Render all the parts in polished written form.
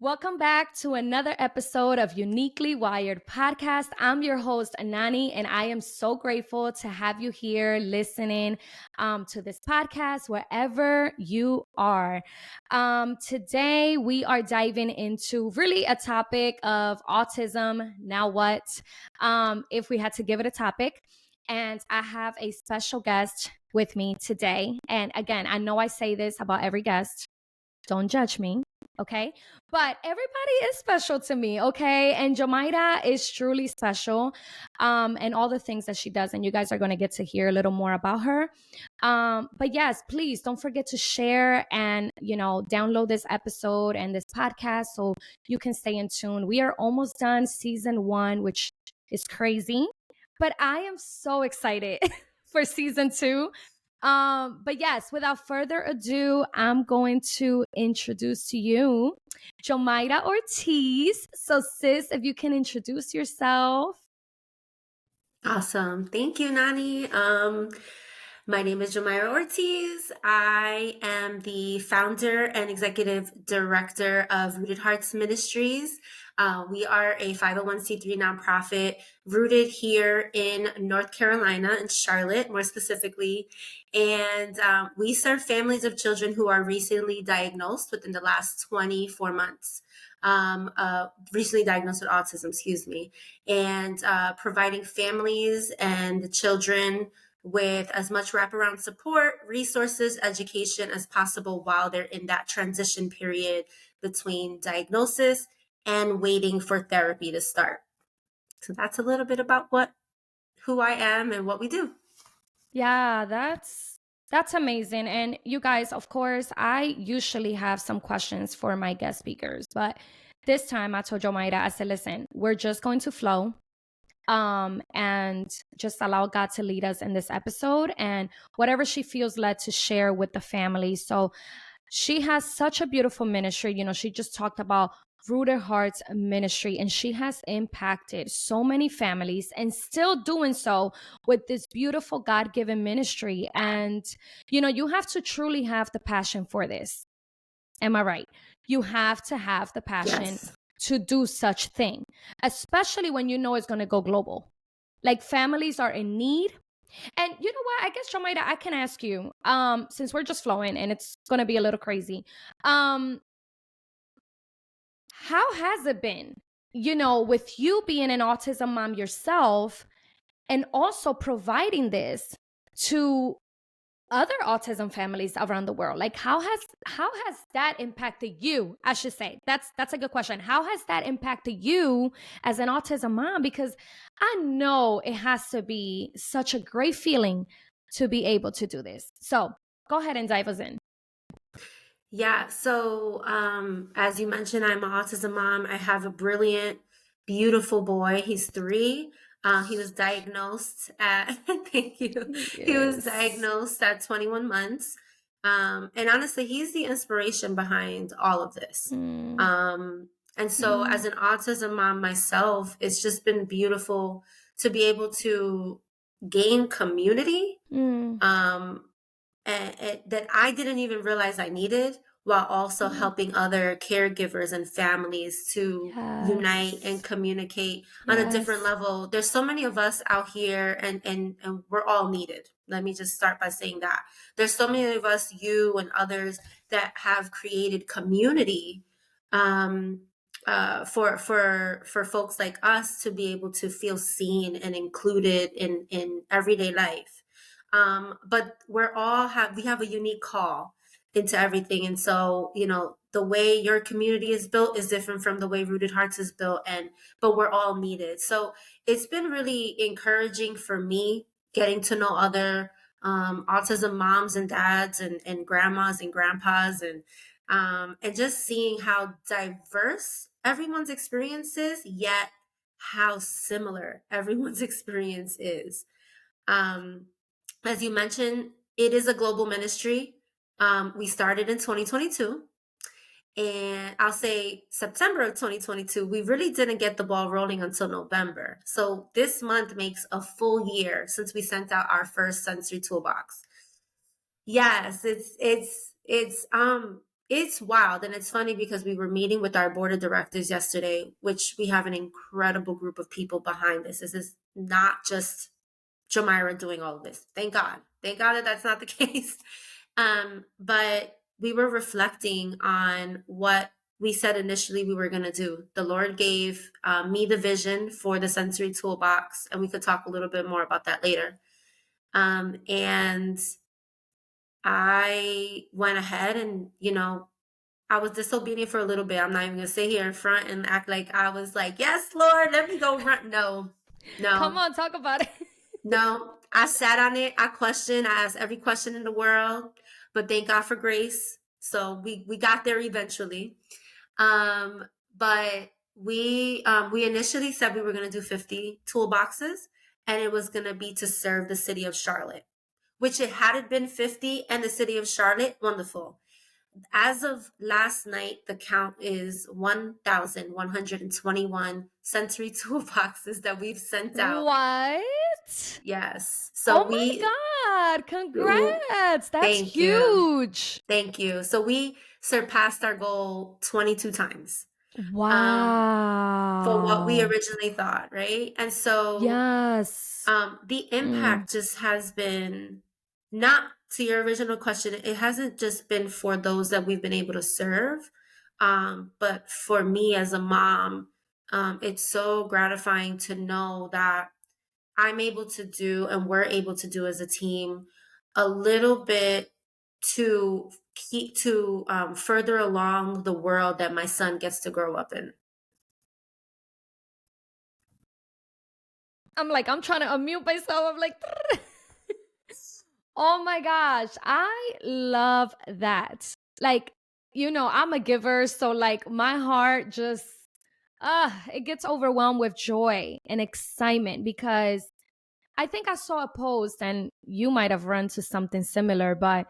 Welcome back to another episode of Uniquely Wired Podcast. I'm your host, Anani, and I am so grateful to have you here listening to this podcast wherever you are. Today, we are diving into really a topic of autism. Now, what? If we had to give it a topic. And I have a special guest with me today. And again, I know I say this about every guest. Don't judge me. Okay. But everybody is special to me. Okay. And Jomaira is truly special. And all the things that she does. And you guys are going to get to hear a little more about her. But yes, please don't forget to share and, download this episode and this podcast so you can stay in tune. We are almost done season 1, which is crazy. But I am so excited for season 2. But yes, without further ado, I'm going to introduce to you Jomaira Ortiz. So, sis, if you can introduce yourself. Awesome. Thank you, Nani. My name is Jomaira Ortiz. I am the founder and executive director of Rooted Hearts Ministries. We are a 501c3 nonprofit rooted here in North Carolina, in Charlotte, more specifically. And we serve families of children who are recently diagnosed within the last 24 months. Recently diagnosed with autism, and providing families and the children with as much wraparound support, resources, education as possible while they're in that transition period between diagnosis and waiting for therapy to start. So that's a little bit about who I am and what we do. Yeah, that's amazing. And you guys, of course, I usually have some questions for my guest speakers, but this time I told Jomaira, I said, listen, we're just going to flow. And just allow God to lead us in this episode and whatever she feels led to share with the family. So she has such a beautiful ministry. She just talked about Rooted Hearts Ministry, and she has impacted so many families and still doing so with this beautiful God-given ministry. And, you have to truly have the passion for this. Am I right? You have to have the passion. Yes. To do such thing, especially when you know it's going to go global. Like families are in need. And you know what? I guess, Jomaira, I can ask you, since we're just flowing and it's going to be a little crazy. How has it been, with you being an autism mom yourself and also providing this to other autism families around the world? Like how has that impacted you? I should say that's a good question. How has that impacted you as an autism mom? Because I know it has to be such a great feeling to be able to do this. So go ahead and dive us in. Yeah. So, as you mentioned, I'm an autism mom. I have a brilliant, beautiful boy. He's 3. He was diagnosed at, thank you. Yes. He was diagnosed at 21 months. And honestly, he's the inspiration behind all of this. And so as an autism mom myself, it's just been beautiful to be able to gain community. That I didn't even realize I needed, while also helping other caregivers and families to unite and communicate on a different level. There's so many of us out here and we're all needed. Let me just start by saying that. There's so many of us, you and others, that have created community for folks like us to be able to feel seen and included in everyday life. But we have a unique call into everything. And so, the way your community is built is different from the way Rooted Hearts is built, but we're all needed. So it's been really encouraging for me getting to know other autism moms and dads and grandmas and grandpas and just seeing how diverse everyone's experience is, yet how similar everyone's experience is. As you mentioned, it is a global ministry. We started in 2022. And I'll say September of 2022, we really didn't get the ball rolling until November. So this month makes a full year since we sent out our first sensory toolbox. Yes, it's It's wild. And it's funny because we were meeting with our board of directors yesterday, which we have an incredible group of people behind this. This is not just Jomaira doing all of this. Thank God. Thank God that that's not the case. But we were reflecting on what we said initially we were going to do. The Lord gave me the vision for the sensory toolbox, and we could talk a little bit more about that later. And I went ahead and, I was disobedient for a little bit. I'm not even going to sit here in front and act like I was like, yes, Lord, let me go run. No, Come no, on, talk about it. no. I sat on it. I questioned. I asked every question in the world, but thank God for grace. So we got there eventually. But we initially said we were going to do 50 toolboxes, and it was going to be to serve the city of Charlotte, which it had been 50 and the city of Charlotte. Wonderful. As of last night, the count is 1,121 sensory toolboxes that we've sent out. What? Yes. Oh So my God. Congrats. That's thank you. huge. Thank you. So we surpassed our goal 22 times. For what we Wow. originally thought, right? And so Yes. the Mm. impact just has been, not to your original question, it hasn't just been for those that we've been able to serve, but for me as a mom, it's so gratifying to know that I'm able to do and we're able to do as a team a little bit to keep to further along the world that my son gets to grow up in. I'm trying to unmute myself. I'm like, oh my gosh. I love that. Like, I'm a giver. So, like, my heart just, it gets overwhelmed with joy and excitement because I think I saw a post and you might have run to something similar, but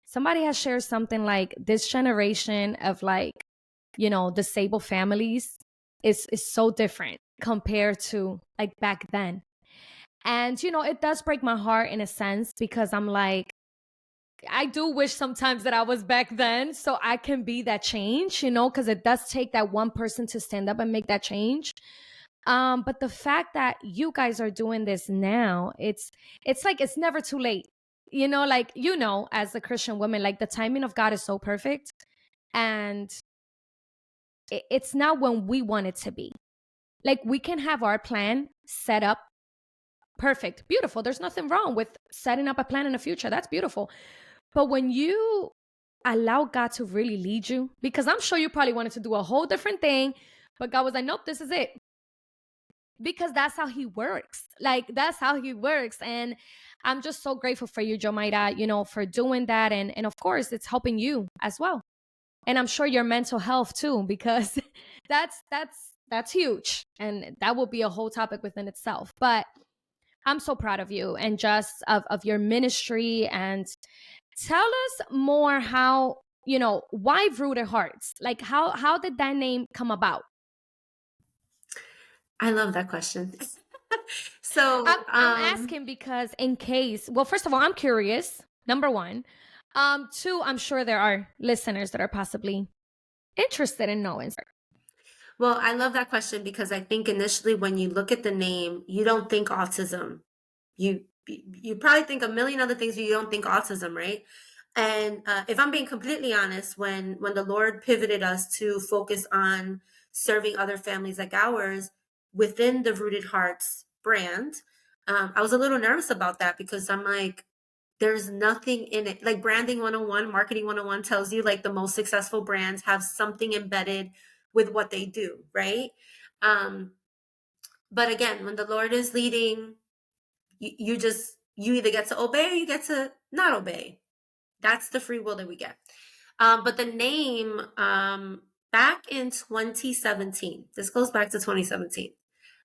somebody has shared something like this generation of like, disabled families is so different compared to like back then. And it does break my heart in a sense because I'm like, I do wish sometimes that I was back then so I can be that change, because it does take that one person to stand up and make that change. But the fact that you guys are doing this now, it's like it's never too late. Like as a Christian woman, like the timing of God is so perfect, and it's not when we want it to be. Like we can have our plan set up perfect, beautiful. There's nothing wrong with setting up a plan in the future. That's beautiful. But when you allow God to really lead you, because I'm sure you probably wanted to do a whole different thing, but God was like, nope, this is it. Because that's how he works. Like that's how he works. And I'm just so grateful for you, Jomaira, for doing that. And of course it's helping you as well. And I'm sure your mental health too, because that's huge. And that will be a whole topic within itself. But I'm so proud of you and just of your ministry. And tell us more how, why Rooted Hearts? Like how did that name come about? I love that question. I'm So, I'm asking because in case, well, first of all, I'm curious. Number one, two, I'm sure there are listeners that are possibly interested in knowing. well, I love that question because I think initially when you look at the name, you don't think autism. You probably think a million other things, but you don't think autism, right? And if I'm being completely honest, when the Lord pivoted us to focus on serving other families like ours within the Rooted Hearts brand, I was a little nervous about that because I'm like, there's nothing in it. Like branding 101, marketing 101 tells you like the most successful brands have something embedded with what they do, right? Um, but again, when the Lord is leading, you either get to obey or you get to not obey. That's the free will that we get. But the name, back in 2017, this goes back to 2017,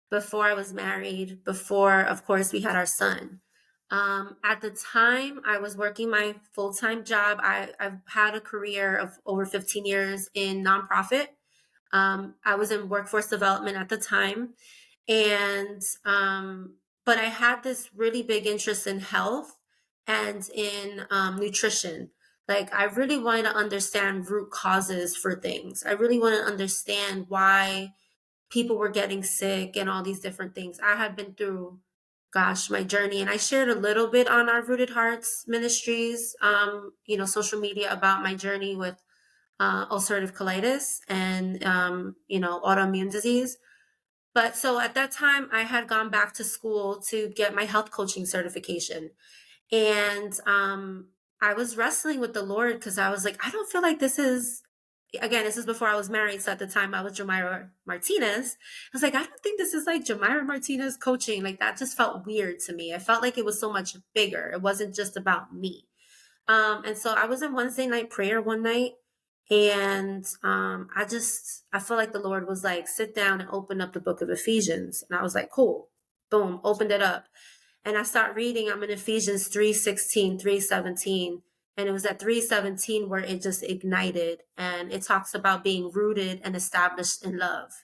before I was married, before, of course, we had our son. At the time, I was working my full time job. I've had a career of over 15 years in nonprofit. I was in workforce development at the time. And, but I had this really big interest in health and in nutrition. Like, I really wanted to understand root causes for things. I really want to understand why people were getting sick and all these different things. I had been through, gosh, my journey, and I shared a little bit on our Rooted Hearts Ministries, social media about my journey with ulcerative colitis and, autoimmune disease. But so at that time, I had gone back to school to get my health coaching certification. And I was wrestling with the Lord because I was like, I don't feel like this is, again, this is before I was married. So at the time I was Jomaira Martinez. I was like, I don't think this is like Jomaira Martinez coaching. Like that just felt weird to me. I felt like it was so much bigger. It wasn't just about me. And so I was in Wednesday night prayer one night, and I feel like the Lord was like, sit down and open up the book of Ephesians. And I was like, cool. Boom, opened it up. And I start reading. I'm in Ephesians 3:16, 3:17. And it was at 3:17 where it just ignited. And it talks about being rooted and established in love.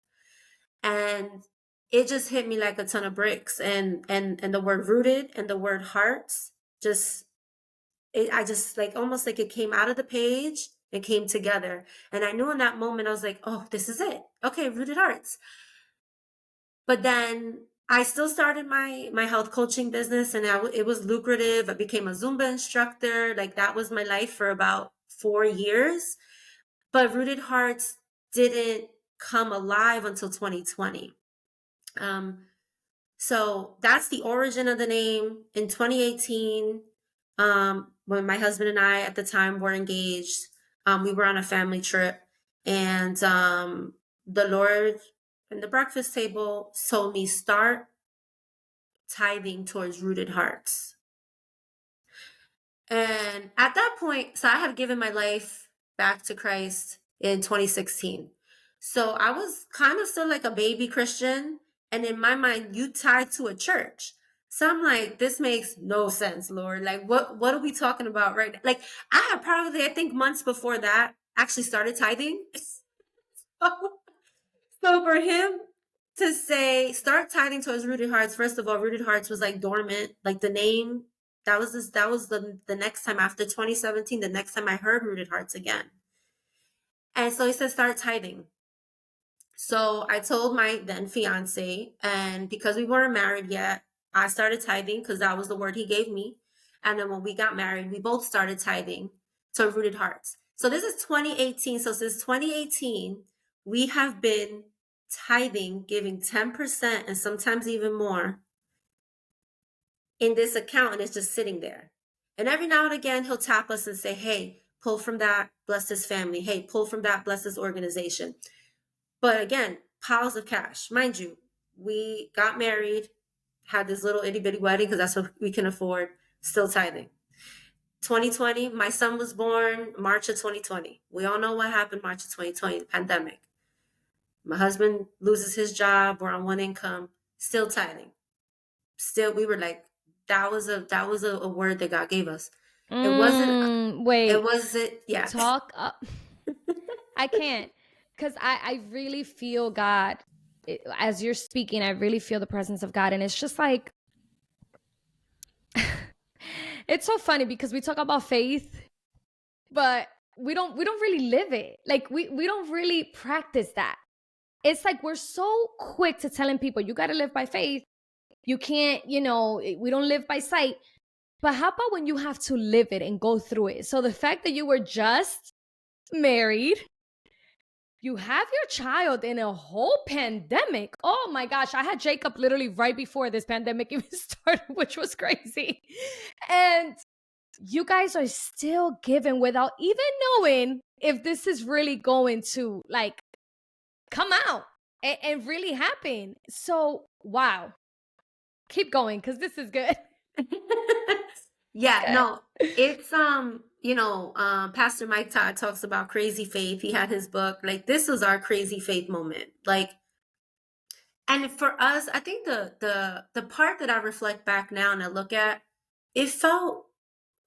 And it just hit me like a ton of bricks. And the word rooted and the word hearts just I just like almost like it came out of the page and came together. And I knew in that moment, I was like, oh, this is it. Okay, Rooted Hearts. But then I still started my health coaching business, and it was lucrative. I became a Zumba instructor. Like that was my life for about 4 years. But Rooted Hearts didn't come alive until 2020. Um, so that's the origin of the name. In 2018, when my husband and I at the time were engaged, we were on a family trip, and the Lord in the breakfast table told me, start tithing towards Rooted Hearts. And at that point, so I had given my life back to Christ in 2016. So I was kind of still like a baby Christian. And in my mind, you tied to a church. So I'm like, this makes no sense, Lord. Like, what are we talking about right now? Like, I had probably, I think months before that, actually started tithing. So for him to say, start tithing towards Rooted Hearts, first of all, Rooted Hearts was like dormant. Like the name, that was the next time after 2017, the next time I heard Rooted Hearts again. And so he said, start tithing. So I told my then fiance, and because we weren't married yet, I started tithing because that was the word he gave me. And then when we got married, we both started tithing to Rooted Hearts. So this is 2018. So since 2018, we have been tithing, giving 10% and sometimes even more in this account, and it's just sitting there. And every now and again, he'll tap us and say, hey, pull from that, bless this family. Hey, pull from that, bless this organization. But again, piles of cash. Mind you, we got married, had this little itty bitty wedding because that's what we can afford, still tithing. 2020, my son was born March of 2020. We all know what happened March of 2020, the pandemic. My husband loses his job, we're on one income, still tithing. Still, we were like, that was a word that God gave us. It wasn't, Wait, yeah. talk up. I can't, because I really feel God. As you're speaking, I really feel the presence of God. And it's just like, it's so funny because we talk about faith, but we don't really live it. Like we don't really practice that. It's like we're so quick to telling people you got to live by faith. You can't, we don't live by sight. But how about when you have to live it and go through it? So the fact that you were just married, you have your child in a whole pandemic. Oh my gosh, I had Jacob literally right before this pandemic even started, which was crazy. And you guys are still giving without even knowing if this is really going to like come out and really happen. So, wow. Keep going because this is good. Yeah, Good. no, it's Pastor Mike Todd talks about crazy faith. He had his book. Like this was our crazy faith moment. Like, and for us, I think the part that I reflect back now and I look at, it felt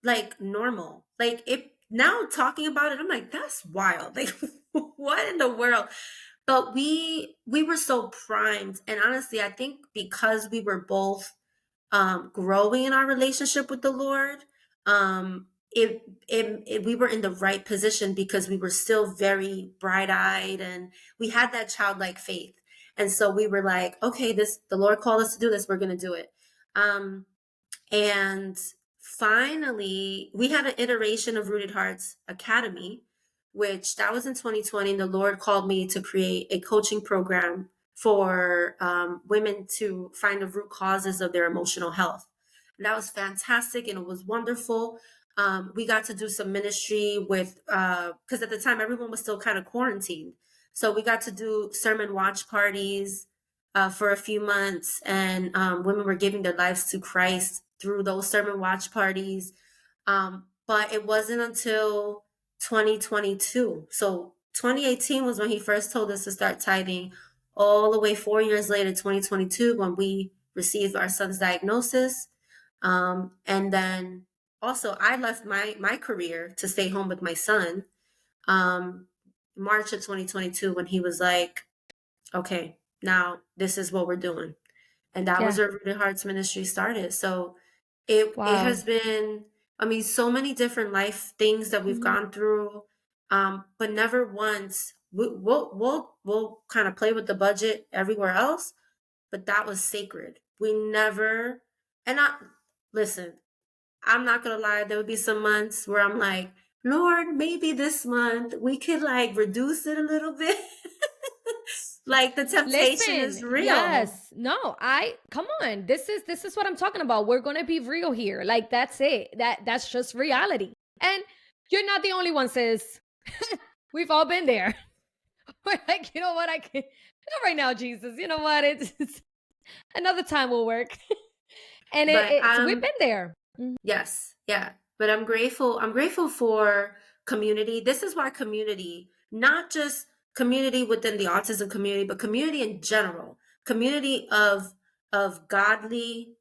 like normal. Like it now talking about it, I'm like, that's wild. Like what in the world? But we were so primed. And honestly, I think because we were both growing in our relationship with the Lord, we were in the right position because we were still very bright-eyed, and we had that childlike faith. And so we were like, okay, the Lord called us to do this, we're going to do it. And finally, we had an iteration of Rooted Hearts Academy, which that was in 2020. And the Lord called me to create a coaching program for women to find the root causes of their emotional health. And that was fantastic, and it was wonderful. We got to do some ministry with, because at the time everyone was still kind of quarantined. So we got to do sermon watch parties for a few months, and women were giving their lives to Christ through those sermon watch parties. But it wasn't until 2022. So 2018 was when he first told us to start tithing, all the way 4 years later, 2022, when we received our son's diagnosis. And then also I left my career to stay home with my son. March of 2022, when he was like, okay, now this is what we're doing. And that was Yeah. where Rooted Hearts Ministry started. So it Wow. has been, I mean, so many different life things that we've Mhm. gone through. But never once we'll kind of play with the budget everywhere else, but that was sacred. We never, and I listen, I'm not gonna lie, there would be some months where I'm like, Lord, maybe this month we could like reduce it a little bit. Like the temptation Listen, is real. yes. No, I come on. This is what I'm talking about. We're going to be real here. Like that's it. That's just reality. And you're not the only one, sis. We've all been there. We're like, you know what? I can't not right now, Jesus. You know what? It's another time will work. And But we've been there. Mhm. yes, yeah. But I'm grateful. I'm grateful for community. This is why community, not just community within the autism community, but community in general, community of godly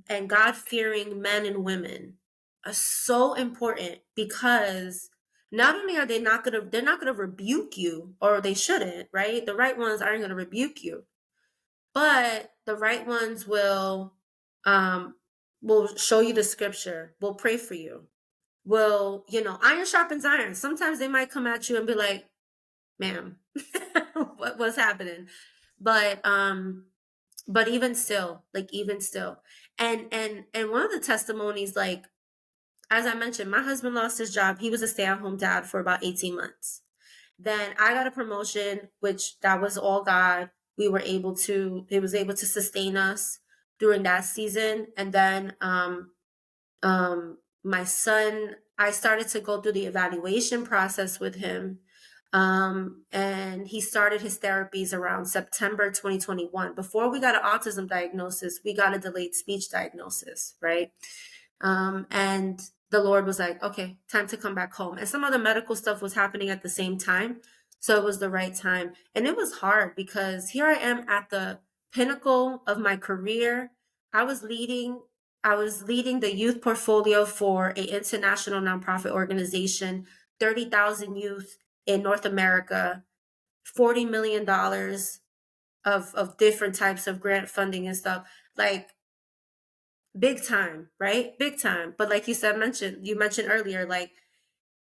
and God-fearing men and women are so important, because not only are they're not gonna rebuke you, or they shouldn't, right? The right ones aren't gonna rebuke you, but the right ones um will show you the scripture, will pray for you, will, iron sharpens iron. Sometimes they might come at you and be like, ma'am, what's happening? But even still, and one of the testimonies, like, as I mentioned, my husband lost his job. He was a stay-at-home dad for about 18 months. Then I got a promotion, which that was all God. He was able to sustain us during that season. And then my son, I started to go through the evaluation process with him. And he started his therapies around September 2021. Before we got an autism diagnosis, we got a delayed speech diagnosis, right? And the Lord was like, okay, time to come back home. And some other medical stuff was happening at the same time. So it was the right time. And it was hard because here I am at the pinnacle of my career. I was leading I was leading the youth portfolio for an international nonprofit organization, 30,000 youth in North America, $40 million of different types of grant funding and stuff. Like, big time, right? Big time. But like you mentioned earlier, like,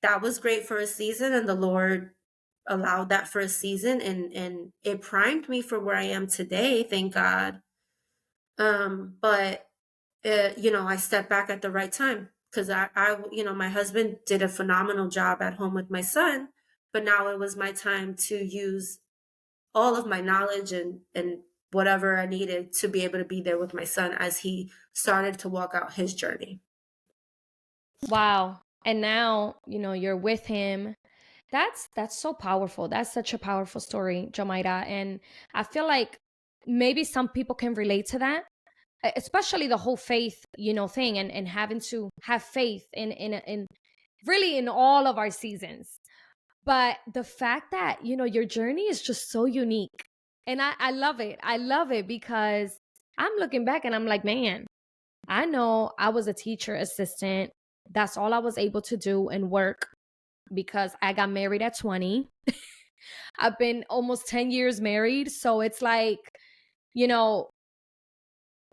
that was great for a season, and the Lord allowed that for a season, and it primed me for where I am today, thank God. But I stepped back at the right time, because my husband did a phenomenal job at home with my son, but now it was my time to use all of my knowledge and whatever I needed to be able to be there with my son as he started to walk out his journey. Wow. And now, you're with him. That's so powerful. That's such a powerful story, Jomaira. And I feel like maybe some people can relate to that, especially the whole faith, thing, and having to have faith in really in all of our seasons. But the fact that, your journey is just so unique. And I love it. I love it because I'm looking back and I'm like, man, I know I was a teacher assistant. That's all I was able to do and work because I got married at 20. I've been almost 10 years married. So it's like, you know,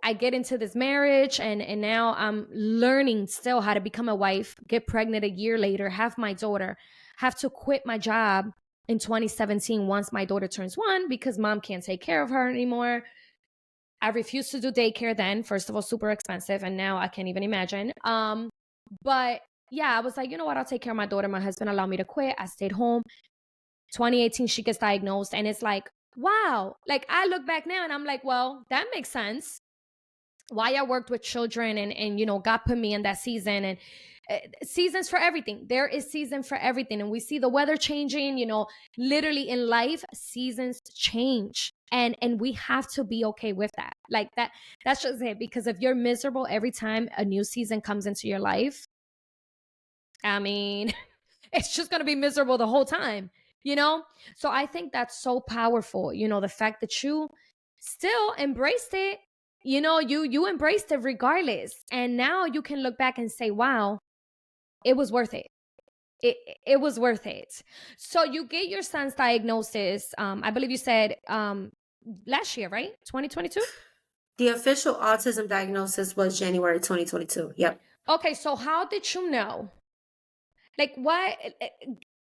I get into this marriage, and now I'm learning still how to become a wife, get pregnant a year later, have my daughter, have to quit my job in 2017 once my daughter turns 1 because mom can't take care of her anymore. I refused to do daycare then. First of all, super expensive, and now I can't even imagine. But yeah, I was like, you know what? I'll take care of my daughter. My husband allowed me to quit. I stayed home. 2018, she gets diagnosed, and it's like, wow. Like, I look back now and I'm like, well, that makes sense. Why I worked with children, and God put me in that season, and seasons for everything. There is season for everything, and we see the weather changing. Literally in life, seasons change, and we have to be okay with that. Like that. That's just it. Because if you're miserable every time a new season comes into your life, I mean, it's just gonna be miserable the whole time. So I think that's so powerful. The fact that you still embraced it. You embraced it regardless, and now you can look back and say, wow, it was worth it. It was worth it. So you get your son's diagnosis, I believe you said, last year, right? 2022. The official autism diagnosis was January 2022. Yep. Okay, so how did you know? Like, what?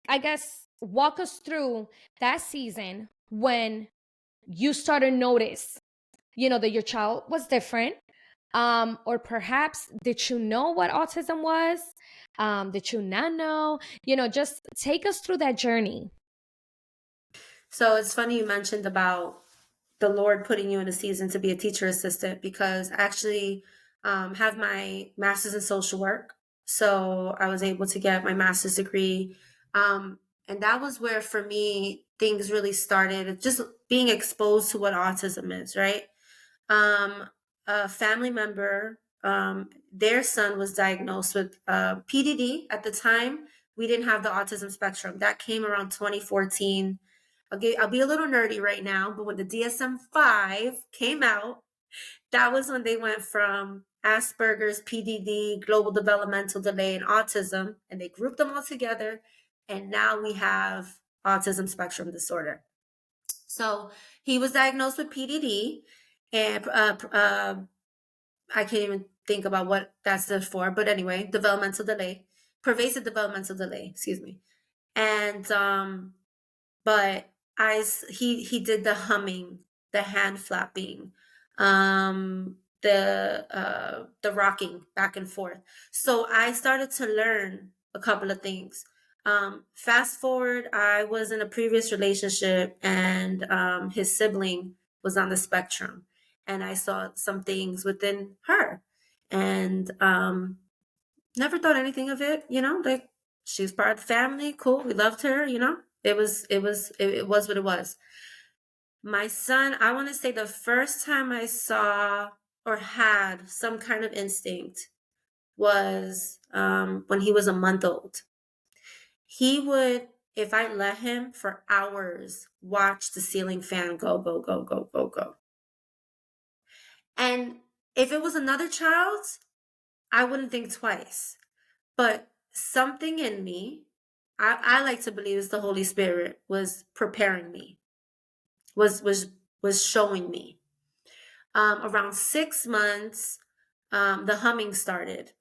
I guess walk us through that season when you started to notice, that your child was different. Or perhaps did you know what autism was? Did you not know? Just take us through that journey. So it's funny you mentioned about the Lord putting you in a season to be a teacher assistant, because I actually have my master's in social work. So I was able to get my master's degree. And that was where, for me, things really started, just being exposed to what autism is, right? A family member, their son was diagnosed with PDD. At the time, we didn't have the autism spectrum. That came around 2014. I'll be a little nerdy right now, but when the DSM-5 came out, that was when they went from Asperger's, PDD, global developmental delay, and autism, and they grouped them all together. And now we have autism spectrum disorder. So he was diagnosed with PDD, and I can't even think about what that stood for, but anyway, developmental delay, pervasive developmental delay, excuse me. And but he did the humming, the hand flapping, the rocking back and forth. So I started to learn a couple of things. Fast forward, I was in a previous relationship, and his sibling was on the spectrum, and I saw some things within her, and never thought anything of it. Like, she was part of the family. Cool, we loved her. It was what it was. My son, I want to say the first time I saw or had some kind of instinct was when he was a month old. He would, if I let him for hours, watch the ceiling fan go, go, go, go, go, go. And if it was another child, I wouldn't think twice. But something in me, I like to believe it's the Holy Spirit, was preparing me, was showing me. Around 6 months, the humming started.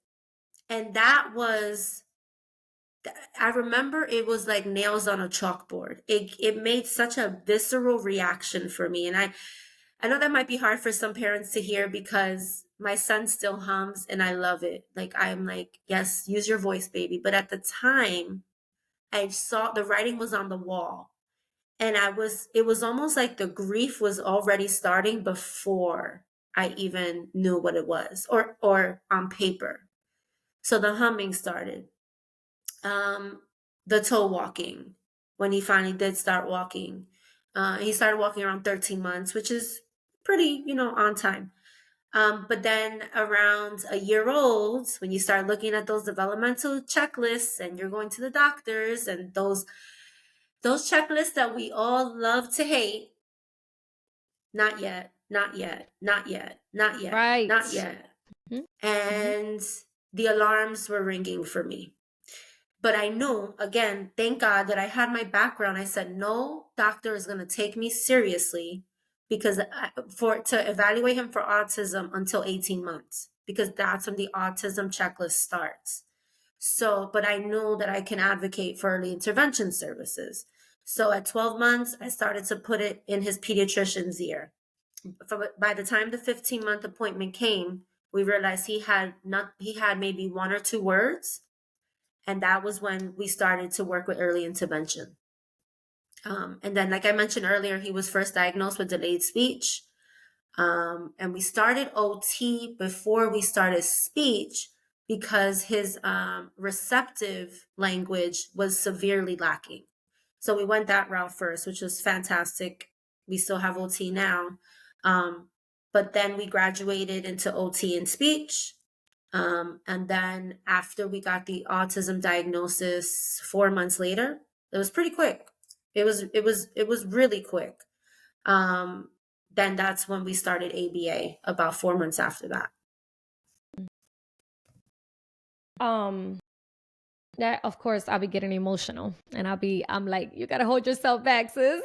And that was, I remember it was like nails on a chalkboard. It made such a visceral reaction for me. And I know that might be hard for some parents to hear, because my son still hums and I love it. Like, I'm like, yes, use your voice, baby. But at the time, I saw the writing was on the wall. And it was almost like the grief was already starting before I even knew what it was, or on paper. So the humming started. The toe walking, when he finally did start walking. He started walking around 13 months, which is pretty, on time. But then around a year old, when you start looking at those developmental checklists, and you're going to the doctors, and those checklists that we all love to hate, not yet, not yet, not yet, not yet, Right. not yet. Mhm. And the alarms were ringing for me. But I knew, again, thank God that I had my background. I said, no doctor is going to take me seriously because to evaluate him for autism until 18 months, because that's when the autism checklist starts. So, but I know that I can advocate for early intervention services. So at 12 months, I started to put it in his pediatrician's ear. By the time the 15-month appointment came, we realized he had maybe 1 or 2 words. And that was when we started to work with early intervention. And then, like I mentioned earlier, he was first diagnosed with delayed speech. And we started OT before we started speech because his receptive language was severely lacking. So we went that route first, which was fantastic. We still have OT now. But then we graduated into OT in speech. And then after we got the autism diagnosis 4 months later, it was pretty quick. It was really quick. Then that's when we started ABA about 4 months after that. That, of course, I'll be getting emotional, and I'm like, you gotta hold yourself back, sis.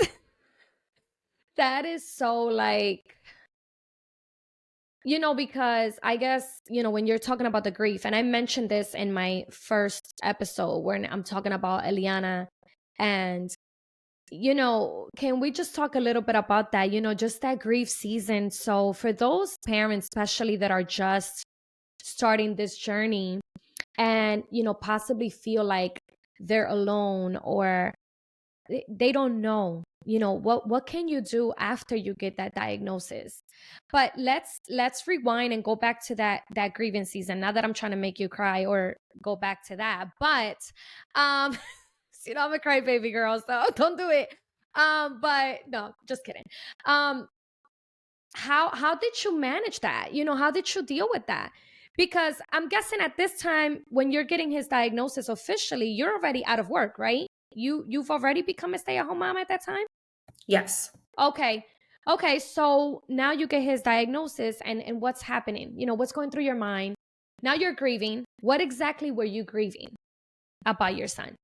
That is so, like, because I guess, when you're talking about the grief, and I mentioned this in my first episode when I'm talking about Eliana, and, can we just talk a little bit about that, just that grief season? So for those parents, especially that are just starting this journey and, possibly feel like they're alone, or they don't know, what can you do after you get that diagnosis? But let's rewind and go back to that grieving season. Not that I'm trying to make you cry or go back to that, but um I'm a crybaby girl, so don't do it. But no, just kidding. How did you manage that? How did you deal with that? Because I'm guessing at this time, when you're getting his diagnosis officially, you're already out of work, right? You've already become a stay-at-home mom at that time? Yes. Okay. Okay, so now you get his diagnosis, and what's happening? What's going through your mind? Now you're grieving. What exactly were you grieving about your son?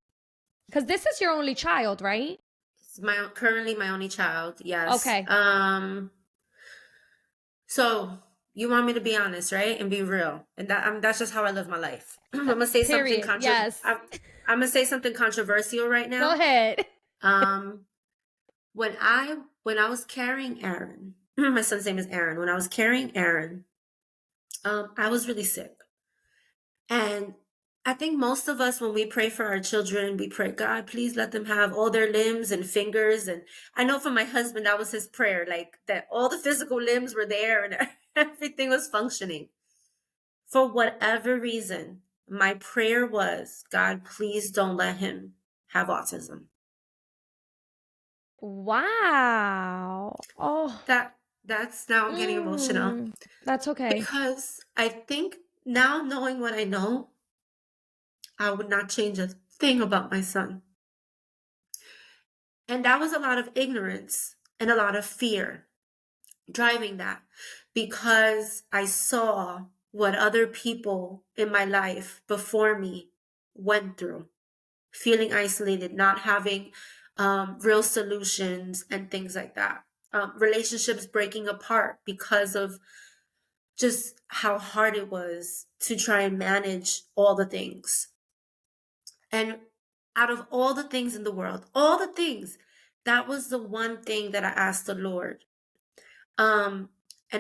Because this is your only child, right? It's currently my only child. Yes. Okay. So you want me to be honest, right? And be real. And that's just how I live my life. I'm gonna say something Period. Yes. I'm gonna say something controversial right now. Go ahead. When I was carrying Aaron, my son's name is Aaron. When I was carrying Aaron, I was really sick. And I think most of us, when we pray for our children, we pray, God, please let them have all their limbs and fingers. And I know for my husband, that was his prayer, like that all the physical limbs were there and everything was functioning. For whatever reason, my prayer was, God, please don't let him have autism. Wow. Oh. That's now I'm getting emotional. That's okay. Because I think now, knowing what I know, I would not change a thing about my son. And that was a lot of ignorance and a lot of fear driving that, because I saw what other people in my life before me went through, feeling isolated, not having real solutions and things like that. Relationships breaking apart because of just how hard it was to try and manage all the things. And out of all the things in the world, all the things, that was the one thing that I asked the Lord. And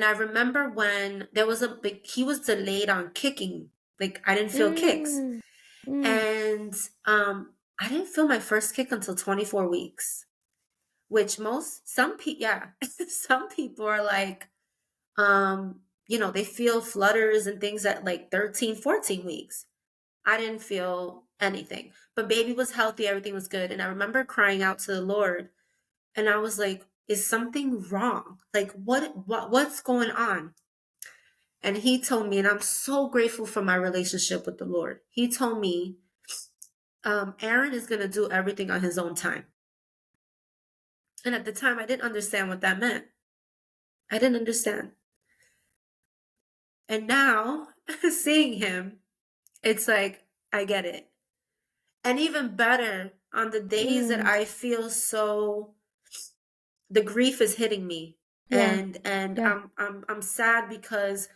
I remember when there was he was delayed on kicking. Like I didn't feel kicks. And I didn't feel my first kick until 24 weeks, which some people are like, they feel flutters and things at like 13, 14 weeks. I didn't feel anything, but baby was healthy. Everything was good. And I remember crying out to the Lord, and I was like, is something wrong? Like what's going on? And he told me, and I'm so grateful for my relationship with the Lord. He told me, Aaron is going to do everything on his own time. And at the time, I didn't understand what that meant. I didn't understand. And now, seeing him, it's like, I get it. And even better, on the days that I feel the grief is hitting me, Yeah. and Yeah. I'm sad because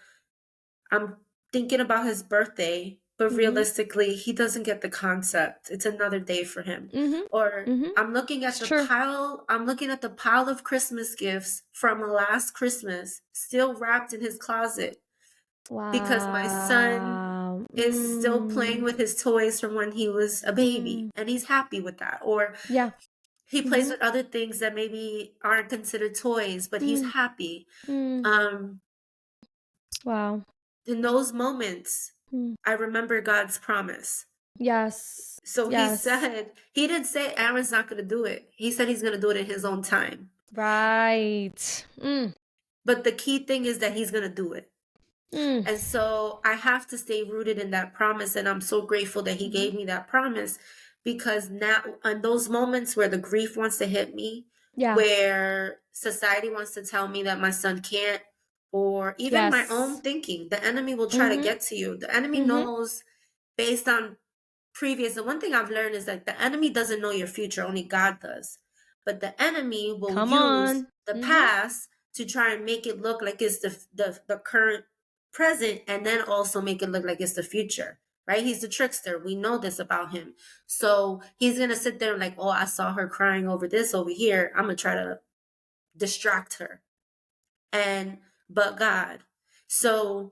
I'm thinking about his birthday, but Mm-hmm. realistically, he doesn't get the concept. It's another day for him. Mm-hmm. Or Mm-hmm. It's true. I'm looking at the pile of Christmas gifts from last Christmas still wrapped in his closet because my son Wow. is still playing with his toys from when he was a baby Mm. and he's happy with that. Or Yeah. he plays Mm-hmm. with other things that maybe aren't considered toys, but he's Mm. happy. Mm. Um, Wow. in those moments, Mm. I remember God's promise. Yes. So Yes. he didn't say Aaron's not going to do it. He said he's going to do it in his own time. Right. Mm. But the key thing is that he's going to do it. Mm. And so I have to stay rooted in that promise. And I'm so grateful that he Mm-hmm. gave me that promise, because now, in those moments where the grief wants to hit me, Yeah. where society wants to tell me that my son can't, or even my own Yes. thinking, the enemy will try to Mm-hmm. get to you. The enemy Mm-hmm. knows, based on the one thing I've learned is that the enemy doesn't know your future, only God does. But the enemy will Come use on. the Mm-hmm. past to try and make it look like it's the current present, and then also make it look like it's the future. Right? He's the trickster. We know this about him. So he's gonna sit there like, oh, I saw her crying over this over here. I'm gonna try to distract her. And but God. So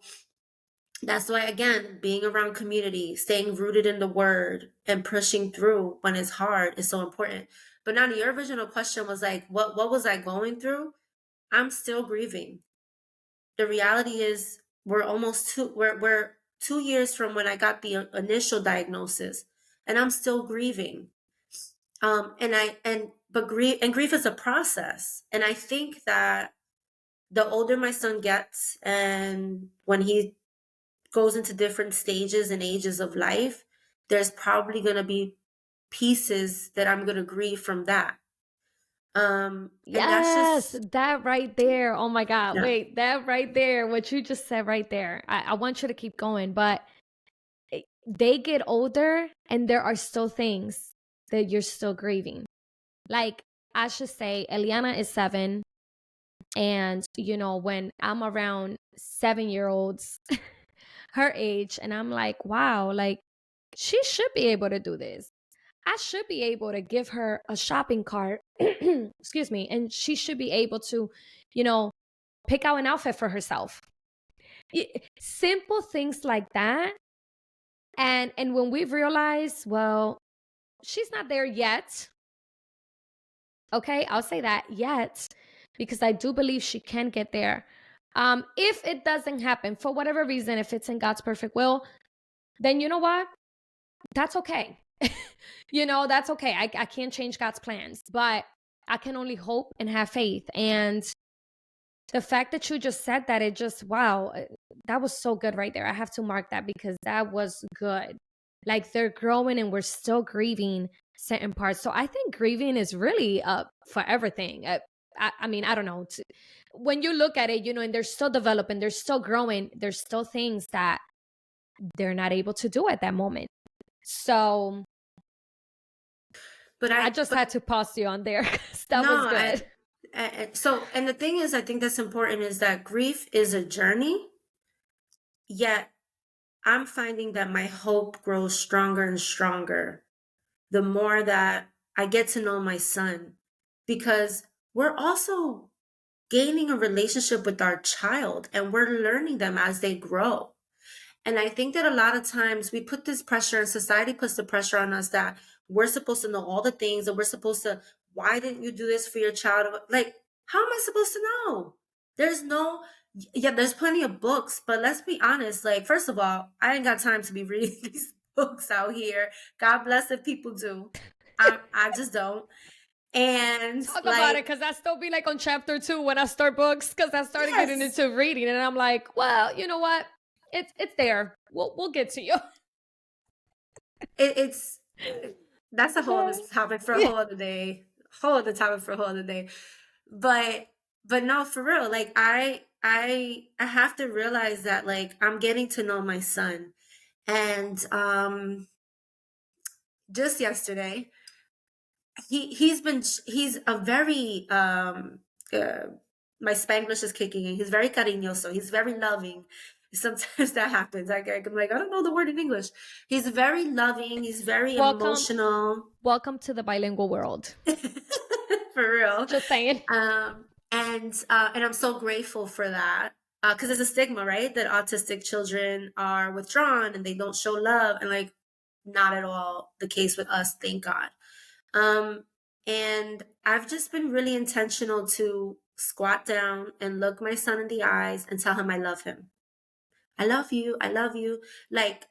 that's why, again, being around community, staying rooted in the word, and pushing through when it's hard is so important. But now, your original question was like, what was I going through? I'm still grieving. The reality is, we're 2 years from when I got the initial diagnosis, and I'm still grieving. But grief is a process, and I think that the older my son gets, and when he goes into different stages and ages of life, there's probably going to be pieces that I'm going to grieve from that. And that's Yes, just, that right there. Oh my God. yeah. Wait, that right there. What you just said right there. I want you to keep going, but they get older and there are still things that you're still grieving. Like, I should say, Eliana is 7. And, when I'm around 7-year-olds, her age, and I'm like, wow, like, she should be able to do this. I should be able to give her a shopping cart, excuse me, and she should be able to, you know, pick out an outfit for herself. Simple things like that. And when we realize, well, she's not there yet. Okay, I'll say that yet, because I do believe she can get there. If it doesn't happen for whatever reason, if it's in God's perfect will, then you know what? That's okay. That's okay. I can't change God's plans, but I can only hope and have faith. And the fact that you just said that, it just, wow, that was so good right there. I have to mark that because that was good. Like, they're growing and we're still grieving certain parts. So I think grieving is really for everything. I mean, I don't know. When you look at it, and they're still developing, they're still growing, there's still things that they're not able to do at that moment. So But I just had to pause you on there because that no, was good. and the thing is, I think that's important, is that grief is a journey, yet I'm finding that my hope grows stronger and stronger the more that I get to know my son, because we're also gaining a relationship with our child and we're learning them as they grow. And I think that a lot of times we put this pressure, and society puts the pressure on us, that we're supposed to know all the things, and we're supposed to, why didn't you do this for your child? Like, how am I supposed to know? There's no, yeah, there's plenty of books, but let's be honest. Like, first of all, I ain't got time to be reading these books out here. God bless if people do. I just don't. And Talk about it, like, because I still be like on chapter 2 when I start books, because I started getting yes, into reading and I'm like, well, you know what? It's there. We'll get to you. it's that's a whole other topic for a Yeah. whole other day. Whole other topic for a whole other day. But no, for real, like I have to realize that, like, I'm getting to know my son. And just yesterday, he's a very my Spanglish is kicking in. He's very cariñoso. He's very loving. Sometimes that happens. I'm like, I don't know the word in English. He's very loving. He's very Welcome, emotional. welcome to the bilingual world. For real. Just saying. And I'm so grateful for that. Because there's a stigma, right? That autistic children are withdrawn and they don't show love. And like, not at all the case with us, thank God. And I've just been really intentional to squat down and look my son in the eyes and tell him I love him. I love you. I love you. Like,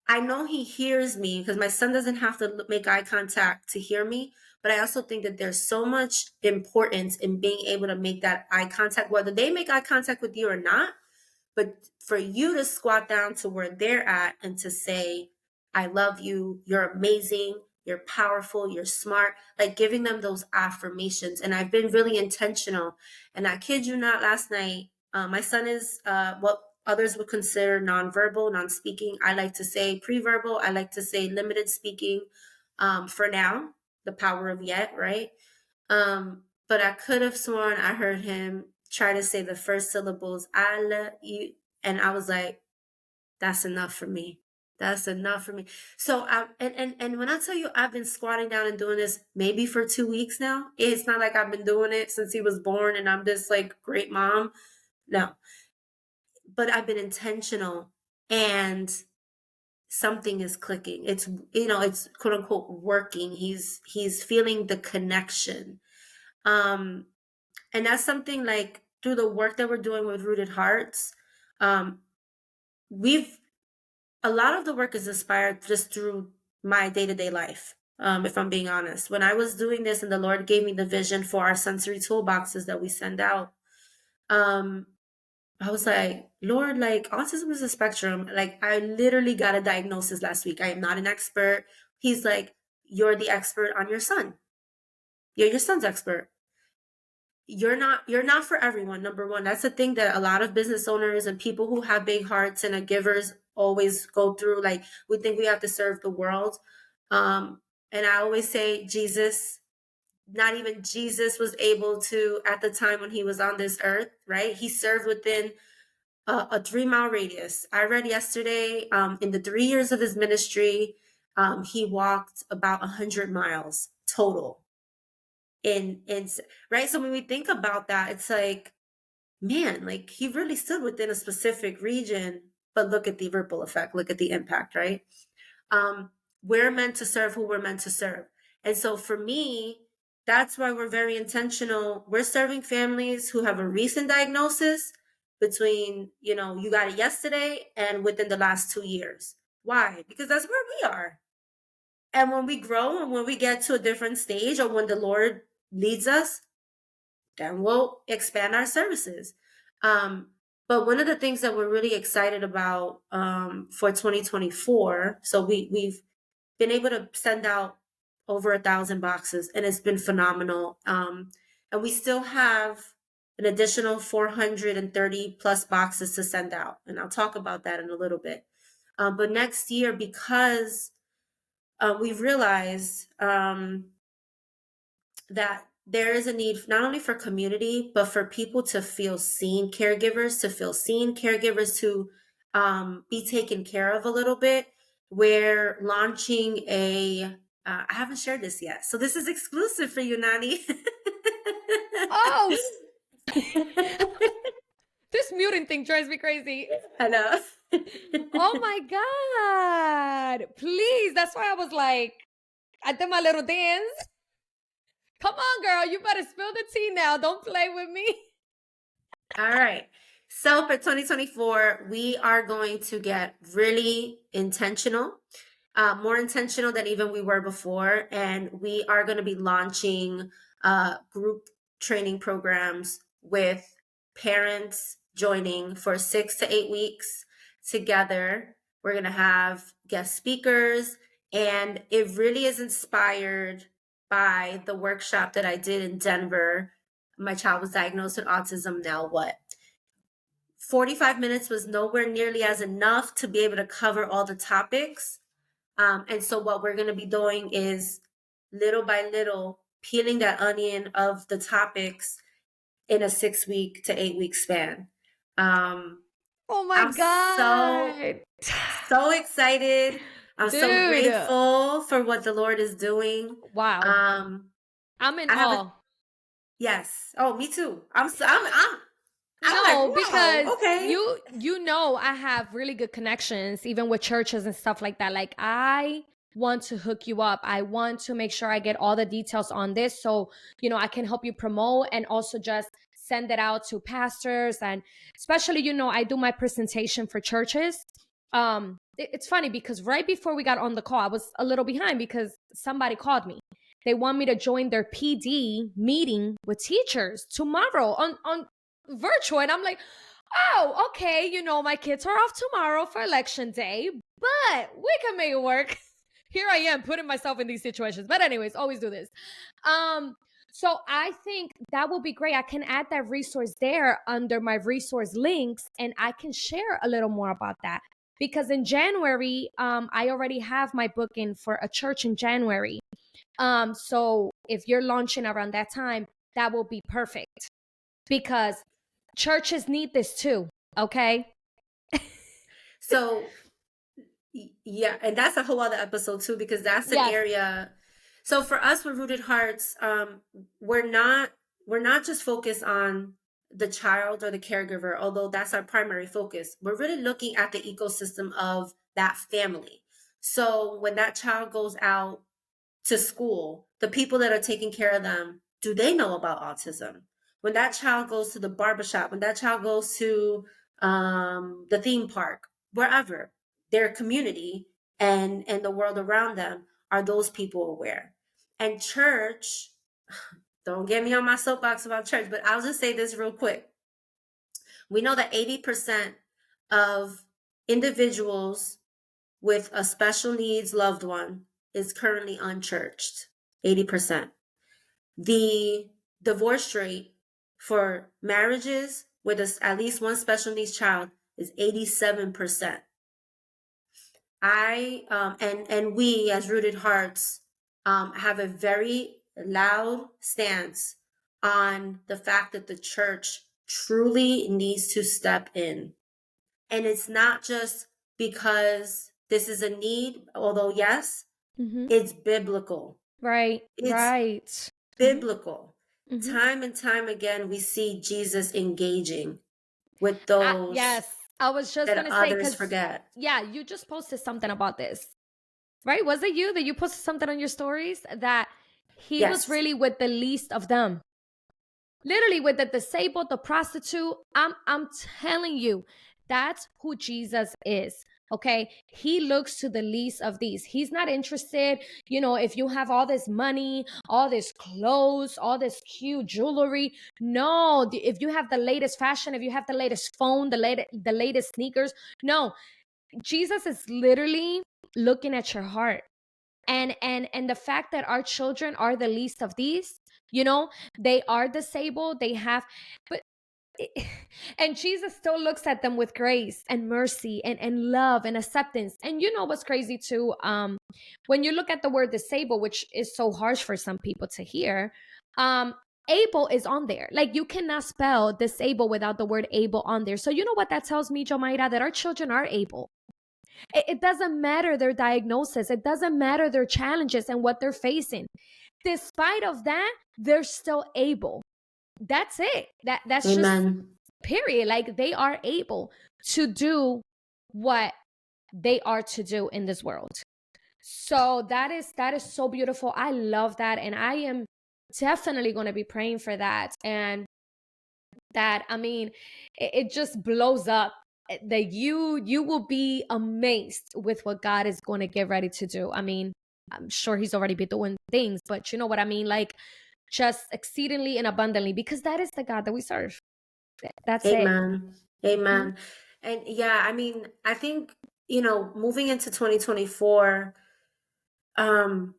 I know he hears me because my son doesn't have to make eye contact to hear me. But I also think that there's so much importance in being able to make that eye contact, whether they make eye contact with you or not. But for you to squat down to where they're at and to say, I love you, you're amazing, you're powerful, you're smart, like giving them those affirmations. And I've been really intentional. And I kid you not, last night, my son is what others would consider nonverbal, non-speaking. I like to say pre-verbal. I like to say limited speaking for now, the power of yet, right? But I could have sworn I heard him try to say the first syllables, I love you. And I was like, that's enough for me. That's enough for me. So and when I tell you I've been squatting down and doing this maybe for 2 weeks now, it's not like I've been doing it since he was born and I'm this like great mom. No. But I've been intentional and something is clicking. It's it's quote unquote working. He's feeling the connection. And that's something like through the work that we're doing with Rooted Hearts, we've a lot of the work is inspired just through my day-to-day life. If I'm being honest, when I was doing this and the Lord gave me the vision for our sensory toolboxes that we send out, I was like, Lord, like autism is a spectrum. Like I literally got a diagnosis last week. I am not an expert. He's like, you're the expert on your son. You're your son's expert. You're not for everyone. Number one, that's the thing that a lot of business owners and people who have big hearts and are givers always go through. Like we think we have to serve the world. And I always say Jesus, not even Jesus was able to at the time when he was on this earth, right? He served within a 3-mile radius. I read yesterday, in the 3 years of his ministry, he walked about 100 miles total in right. So when we think about that, it's like, man, like he really stood within a specific region, but look at the ripple effect, look at the impact, right? We're meant to serve who we're meant to serve. And so for me, that's why we're very intentional. We're serving families who have a recent diagnosis between, you got it yesterday and within the last 2 years. Why? Because that's where we are. And when we grow and when we get to a different stage or when the Lord leads us, then we'll expand our services. But one of the things that we're really excited about for 2024, so we've been able to send out over 1,000 boxes, and it's been phenomenal. And we still have an additional 430 plus boxes to send out, and I'll talk about that in a little bit. But next year, because we've realized that there is a need not only for community, but for people to feel seen, caregivers to be taken care of a little bit. We're launching I haven't shared this yet. So this is exclusive for you, Nani. Oh, this muting thing drives me crazy. I know. Oh my God. Please. That's why I was like, I did my little dance. Come on, girl. You better spill the tea now. Don't play with me. All right. So for 2024, we are going to get really intentional, more intentional than even we were before. And we are going to be launching group training programs with parents joining for 6 to 8 weeks together. We're going to have guest speakers, and it really is inspired by the workshop that I did in Denver. My child was diagnosed with autism. Now what? 45 minutes was nowhere nearly as enough to be able to cover all the topics. And so what we're going to be doing is little by little peeling that onion of the topics in a 6-week to 8-week span. Oh my I'm God. so excited. I'm so Dude. grateful for what the Lord is doing. Wow. Um, I'm in I have a awe. yes. Oh, me too. I'm like, No, wow, because okay. you know I have really good connections even with churches and stuff like that. Like I want to hook you up. I want to make sure I get all the details on this so, I can help you promote and also just send it out to pastors and especially I do my presentation for churches. It's funny because right before we got on the call, I was a little behind because somebody called me. They want me to join their PD meeting with teachers tomorrow on virtual. And I'm like, oh, okay, my kids are off tomorrow for election day, but we can make it work. Here I am putting myself in these situations. But anyways, always do this. So I think that will be great. I can add that resource there under my resource links and I can share a little more about that. Because in January, I already have my booking for a church in January. So if you're launching around that time, that will be perfect because churches need this too. Okay. So yeah, and that's a whole other episode too, because that's an Yes. area. So for us with Rooted Hearts, we're not just focused on the child or the caregiver, although that's our primary focus. We're really looking at the ecosystem of that family. So when that child goes out to school, the people that are taking care of them, do they know about autism? When that child goes to the barbershop, when that child goes to the theme park, wherever, their community and the world around them, are those people aware? And church, don't get me on my soapbox about church, but I'll just say this real quick. We know that 80% of individuals with a special needs loved one is currently unchurched. 80%. The divorce rate for marriages with at least one special needs child is 87%. And we as Rooted Hearts have a very loud stance on the fact that the church truly needs to step in. And it's not just because this is a need, although yes, Mm-hmm. it's biblical. Right. It's Right. biblical. Mm-hmm. Time and time again, we see Jesus engaging with those Yes. I was just that gonna say others because forget. yeah, you just posted something about this, right? Was it you that you posted something on your stories that he was Yes. really with the least of them? Literally with the disabled, the prostitute. I'm telling you, that's who Jesus is. Okay. He looks to the least of these. He's not interested, if you have all this money, all this clothes, all this cute jewelry. No, if you have the latest fashion, if you have the latest phone, the latest sneakers. No, Jesus is literally looking at your heart. And the fact that our children are the least of these, they are disabled, they have, but and Jesus still looks at them with grace and mercy and love and acceptance. And you know what's crazy too? When you look at the word disabled, which is so harsh for some people to hear, um, able is on there. Like you cannot spell disabled without the word able on there. So you know what that tells me, Jomaira, that our children are able. It doesn't matter their diagnosis. It doesn't matter their challenges and what they're facing. Despite of that, they're still able. That's it. That's just Amen. period. Like they are able to do what they are to do in this world. So that is so beautiful. I love that. And I am definitely going to be praying for that. And that, I mean, it just blows up that you will be amazed with what God is going to get ready to do. I mean, I'm sure he's already been doing things, but you know what I mean? Like just exceedingly and abundantly, because that is the God that we serve. That's it. Amen. Mhm. Amen. And yeah, I mean, I think, moving into 2024, um,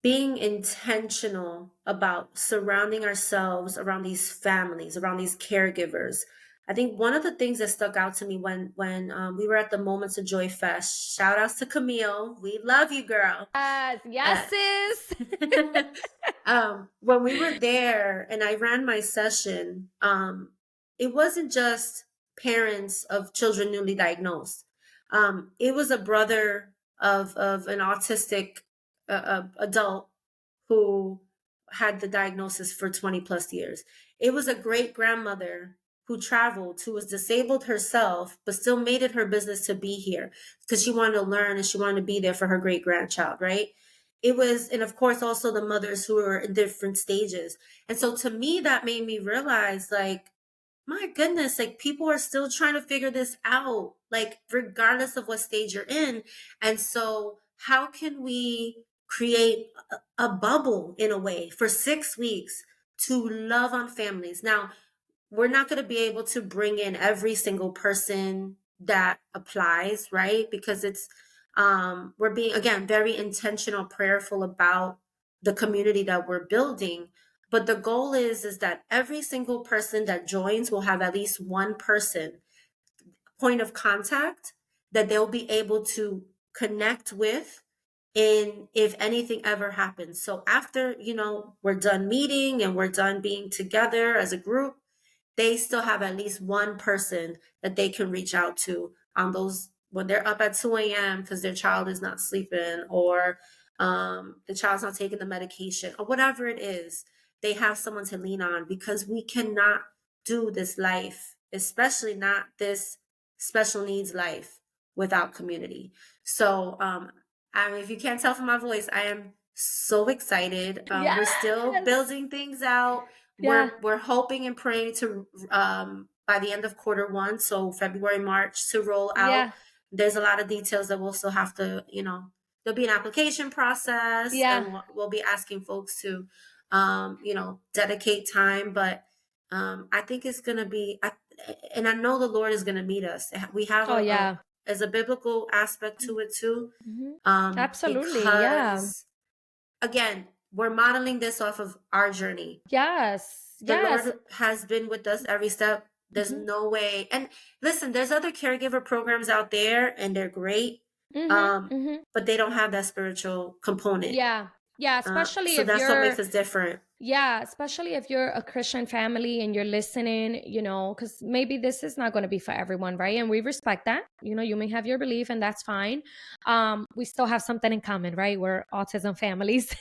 being intentional about surrounding ourselves around these families, around these caregivers, I think one of the things that stuck out to me when we were at the Moments of Joy Fest, shout outs to Camille. We love you, girl. Yes, Uh, yes, sis. when we were there and I ran my session, it wasn't just parents of children newly diagnosed. It was a brother of an autistic adult who had the diagnosis for 20 plus years. It was a great grandmother who traveled, who was disabled herself, but still made it her business to be here because she wanted to learn and she wanted to be there for her great grandchild, right? It was, and of course, also the mothers who were in different stages. And so to me, that made me realize, like, my goodness, like people are still trying to figure this out, like regardless of what stage you're in. And so how can we create a bubble in a way for 6 weeks to love on families? Now, we're not going to be able to bring in every single person that applies, right? Because it's we're being, again, very intentional, prayerful about the community that we're building. But the goal is that every single person that joins will have at least one person point of contact that they'll be able to connect with in if anything ever happens. So after, we're done meeting and we're done being together as a group, they still have at least one person that they can reach out to on those when they're up at 2 a.m. because their child is not sleeping, or the child's not taking the medication, or whatever it is. They have someone to lean on, because we cannot do this life, especially not this special needs life, without community. So if you can't tell from my voice, I am so excited. We're still Yes. building things out. Yeah. We're hoping and praying to by the end of quarter 1, so February, March, to roll out. Yeah. There's a lot of details that we'll still have to, there'll be an application process, Yeah. and we'll be asking folks to, dedicate time. But I think it's going to be, and I know the Lord is going to meet us. We have Oh, yeah. as a biblical aspect to it too, Mhm. Absolutely. Yeah. because again, we're modeling this off of our journey. Yes. The Yes. Lord has been with us every step. There's Mhm. no way. And listen, there's other caregiver programs out there and they're great. Mhm. Um, Mhm. but they don't have that spiritual component. Yeah. Yeah, especially So if that's what you're makes us different. Yeah, especially if you're a Christian family and you're listening, because maybe this is not going to be for everyone, right? And we respect that. You may have your belief and that's fine. We still have something in common, right? We're autism families.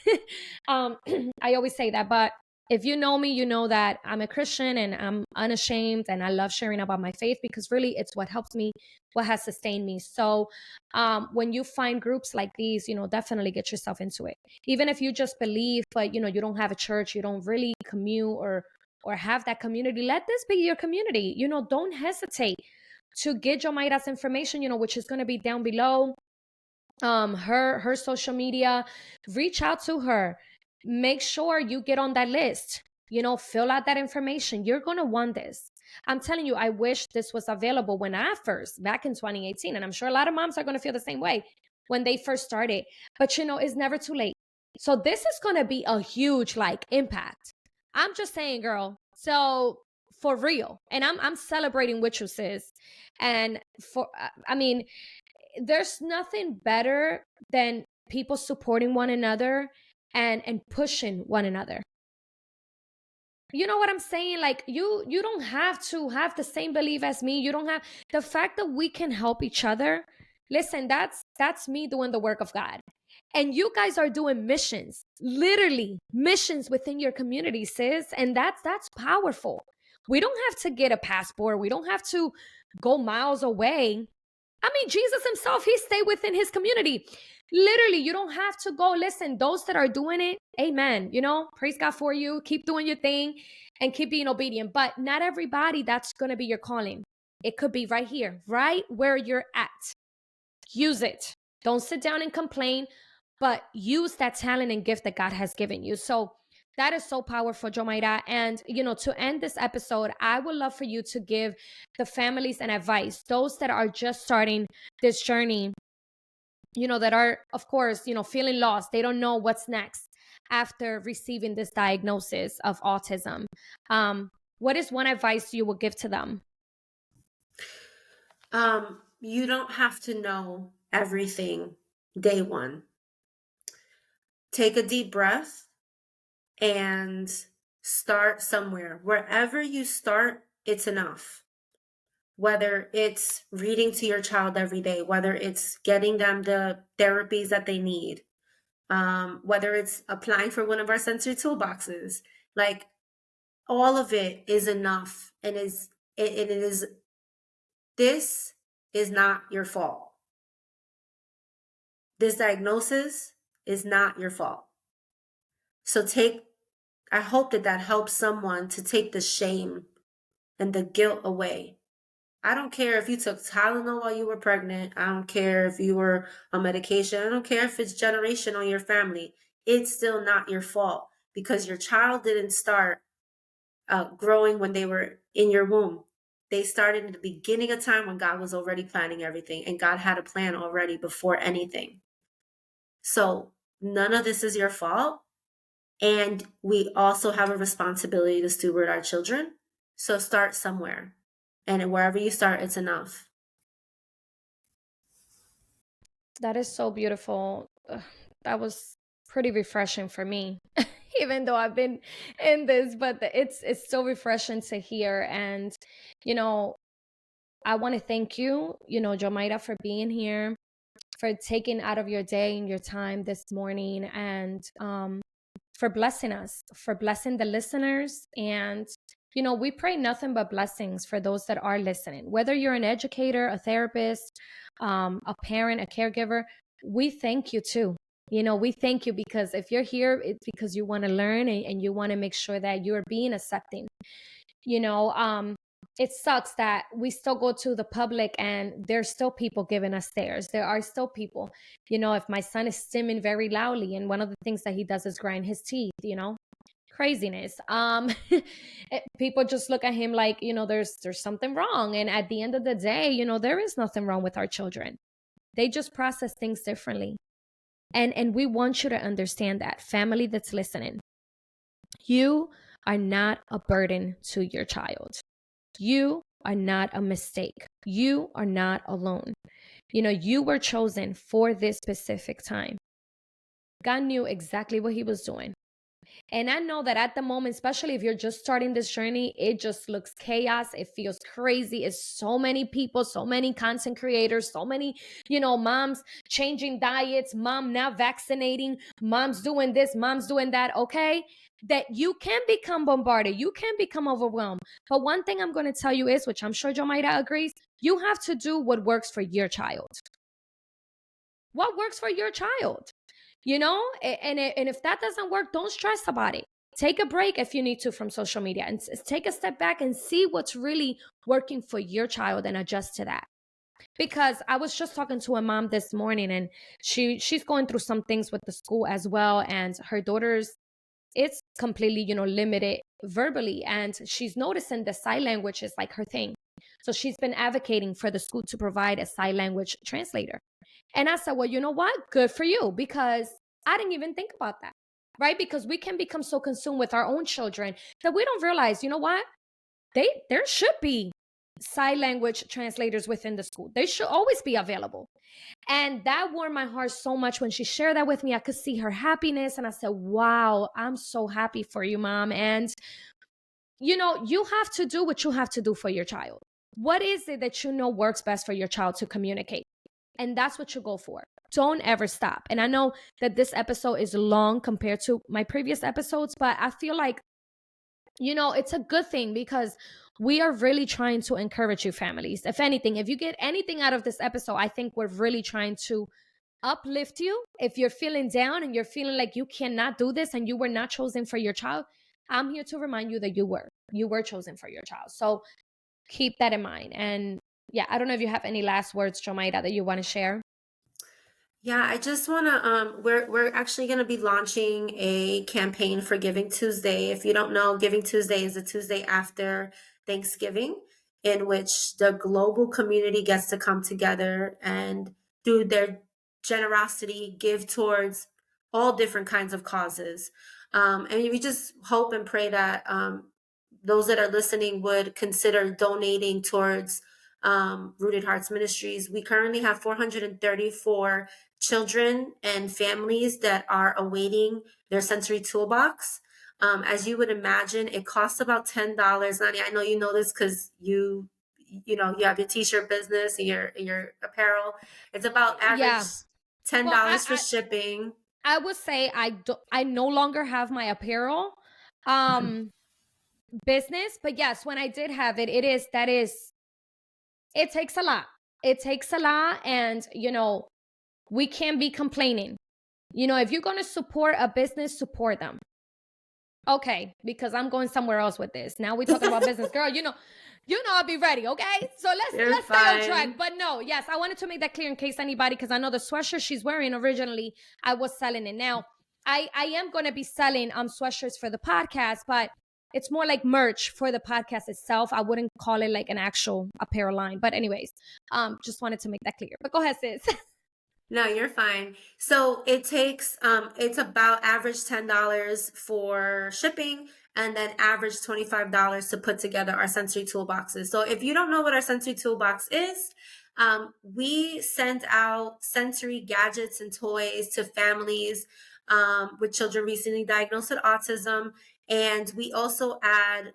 um, I always say that, but if you know me, you know that I'm a Christian and I'm unashamed and I love sharing about my faith because really it's what helps me, what has sustained me. So when you find groups like these, definitely get yourself into it. Even if you just believe, but you don't have a church, you don't really commute or have that community, let this be your community. Don't hesitate to get Jomaira's information, which is going to be down below. Her social media, reach out to her, make sure you get on that list, fill out that information. You're going to want this. I'm telling you, I wish this was available when I first, back in 2018, and I'm sure a lot of moms are going to feel the same way when they first started. But it's never too late. So this is going to be a huge impact. I'm just saying, girl. So for real, and I'm celebrating with you, sis. And I mean, there's nothing better than people supporting one another and pushing one another. You know what I'm saying? Like you don't have to have the same belief as me. You don't have the fact that we can help each other. Listen, that's me doing the work of God. And you guys are doing missions, literally missions within your community, sis. And that's powerful. We don't have to get a passport. We don't have to go miles away. I mean, Jesus himself, he stayed within his community. Literally, you don't have to go. Listen, those that are doing it, amen. Praise God for you. Keep doing your thing and keep being obedient. But not everybody, that's going to be your calling. It could be right here, right where you're at. Use it. Don't sit down and complain, but use that talent and gift that God has given you. So that is so powerful, Jomaira. And, to end this episode, I would love for you to give the families an advice, those that are just starting this journey, that are, of course, feeling lost. They don't know what's next after receiving this diagnosis of autism. What is one advice you would give to them? You don't have to know everything day one. Take a deep breath and start somewhere. Wherever you start, it's enough. Whether it's reading to your child every day, whether it's getting them the therapies that they need, whether it's applying for one of our sensory toolboxes, like all of it is enough, and it is this is not your fault. This diagnosis is not your fault. So I hope that helps someone to take the shame and the guilt away. I don't care if you took Tylenol while you were pregnant. I don't care if you were on medication. I don't care if it's generational in your family. It's still not your fault, because your child didn't start growing when they were in your womb. They started in the beginning of time when God was already planning everything, and God had a plan already before anything. So none of this is your fault. And we also have a responsibility to steward our children. So start somewhere. And wherever you start, it's enough. That is so beautiful. That was pretty refreshing for me. Even though I've been in this, but it's so refreshing to hear. And you know, I want to thank you, Jomaira, for being here, for taking out of your day and your time this morning, and for blessing us, for blessing the listeners. And we pray nothing but blessings for those that are listening, whether you're an educator, a therapist, a parent, a caregiver. We thank you too. We thank you, because if you're here, it's because you want to learn, and you want to make sure that you're being accepting. you know um it sucks that we still go to the public and there's still people giving us stares. There are still people, if my son is stimming very loudly and one of the things that he does is grind his teeth, craziness. People just look at him like, there's something wrong. And at the end of the day, there is nothing wrong with our children. They just process things differently. And we want you to understand that, family that's listening. You are not a burden to your child. You are not a mistake. You are not alone. You were chosen for this specific time. God knew exactly what he was doing. And I know that at the moment, especially if you're just starting this journey, it just looks chaos. It feels crazy. It's so many people, so many content creators, so many, moms changing diets, mom not vaccinating, moms doing this, moms doing that. Okay. That you can become bombarded. You can become overwhelmed. But one thing I'm going to tell you is, which I'm sure Jomaira agrees, you have to do what works for your child. What works for your child? And if that doesn't work, don't stress about it. Take a break if you need to from social media, and take a step back and see what's really working for your child and adjust to that. Because I was just talking to a mom this morning, and she's going through some things with the school as well, and her daughter's, it's completely, limited verbally, and she's noticing the sign language is like her thing. So she's been advocating for the school to provide a sign language translator. And I said, well, you know what? Good for you, because I didn't even think about that, right? Because we can become so consumed with our own children that we don't realize, you know what? There should be sign language translators within the school. They should always be available. And that warmed my heart so much when she shared that with me. I could see her happiness, and I said, wow, I'm so happy for you, Mom. And you have to do what you have to do for your child. What is it that works best for your child to communicate? And that's what you go for. Don't ever stop. And I know that this episode is long compared to my previous episodes, but I feel like, it's a good thing, because we are really trying to encourage you, families. If anything, if you get anything out of this episode, I think we're really trying to uplift you. If you're feeling down and you're feeling like you cannot do this and you were not chosen for your child, I'm here to remind you that you were chosen for your child. So keep that in mind. And yeah, I don't know if you have any last words, Jomaira, that you want to share. Yeah, I just want to we're actually going to be launching a campaign for Giving Tuesday. If you don't know, Giving Tuesday is the Tuesday after Thanksgiving, in which the global community gets to come together and through their generosity give towards all different kinds of causes. And we just hope and pray that those that are listening would consider donating towards Rooted Hearts Ministries. We currently have 434 children and families that are awaiting their sensory toolbox. As you would imagine, it costs about $10. Nani, I know you know this because you know you have your t-shirt business and your apparel. It's about average Yeah. ten Well, dollars for shipping. I would say I no longer have my apparel business, but yes, when I did have it, it takes a lot. It takes a lot, and we can't be complaining. If you're going to support a business, support them. Okay, because I'm going somewhere else with this. Now we're talking about business. Girl, I'll be ready, okay? So You're let's stay on track. fine. But no, yes, I wanted to make that clear in case anybody, because I know the sweatshirt she's wearing originally, I was selling it. Now, I am gonna be selling sweatshirts for the podcast, but it's more like merch for the podcast itself. I wouldn't call it like an actual apparel line. But anyways, just wanted to make that clear. But go ahead, sis. No, you're fine. So it takes it's about average $10 for shipping and then average $25 to put together our sensory toolboxes. So if you don't know what our sensory toolbox is, we send out sensory gadgets and toys to families with children recently diagnosed with autism. And we also add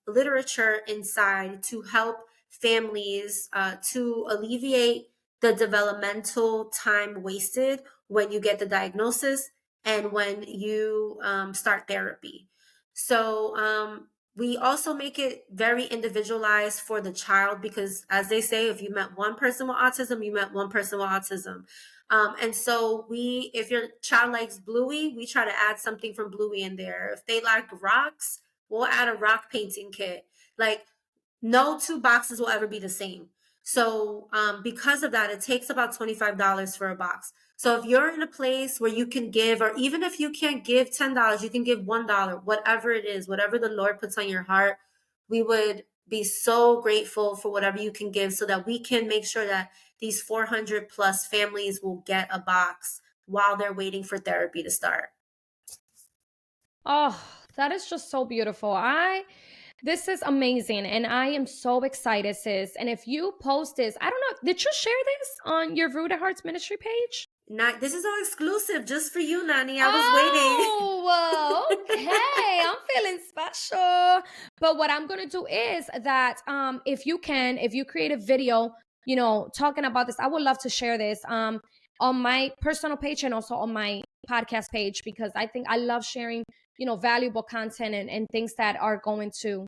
literature inside to help families to alleviate the developmental time wasted when you get the diagnosis and when you start therapy. So we also make it very individualized for the child because, as they say, if you met one person with autism, you met one person with autism. And so if your child likes Bluey, we try to add something from Bluey in there. If they like rocks, we'll add a rock painting kit. Like, no two boxes will ever be the same. So because of that, it takes about $25 for a box. So if you're in a place where you can give, or even if you can't give $10, you can give $1, whatever it is, whatever the Lord puts on your heart. We would be so grateful for whatever you can give so that we can make sure that these 400 plus families will get a box while they're waiting for therapy to start. Oh, that is just so beautiful. This is amazing, and I am so excited, sis. And if you post this, I don't know, did you share this on your Rooted Hearts Ministry page? Not, this is all exclusive just for you, Nani. I was waiting. Oh, okay. I'm feeling special. But what I'm gonna do is that if you create a video, talking about this, I would love to share this on my personal page and also on my podcast page, because I think I love sharing, valuable content and things that are going to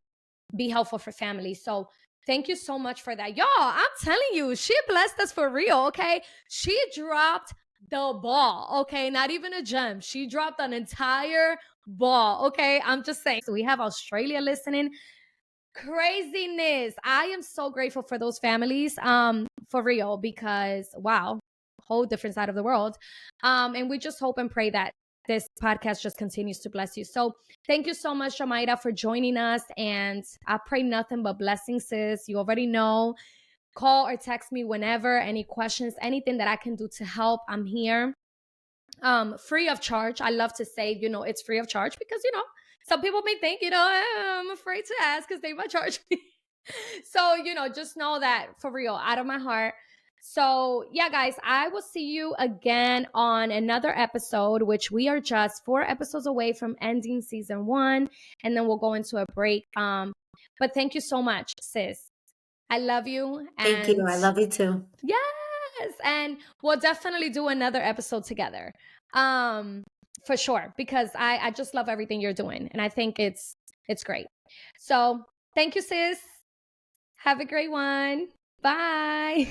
be helpful for families. So thank you so much for that. Y'all, I'm telling you, she blessed us for real, okay? She dropped the ball, okay? Not even a gem. She dropped an entire ball, okay? I'm just saying. So we have Australia listening. Craziness. I am so grateful for those families, for real, because wow, whole different side of the world. And we just hope and pray that this podcast just continues to bless you. So thank you so much, Jomaira, for joining us. And I pray nothing but blessings, sis. You already know. Call or text me whenever, any questions, anything that I can do to help. I'm here. Free of charge. I love to say, it's free of charge because, some people may think, I'm afraid to ask because they might charge me. So, just know that for real, out of my heart. So, yeah, guys, I will see you again on another episode, which we are just 4 episodes away from ending season 1, and then we'll go into a break. But thank you so much, sis. I love you. Thank you. I love you too. Yes, and we'll definitely do another episode together. For sure, because I just love everything you're doing, and I think it's great. So, thank you, sis. Have a great one. Bye.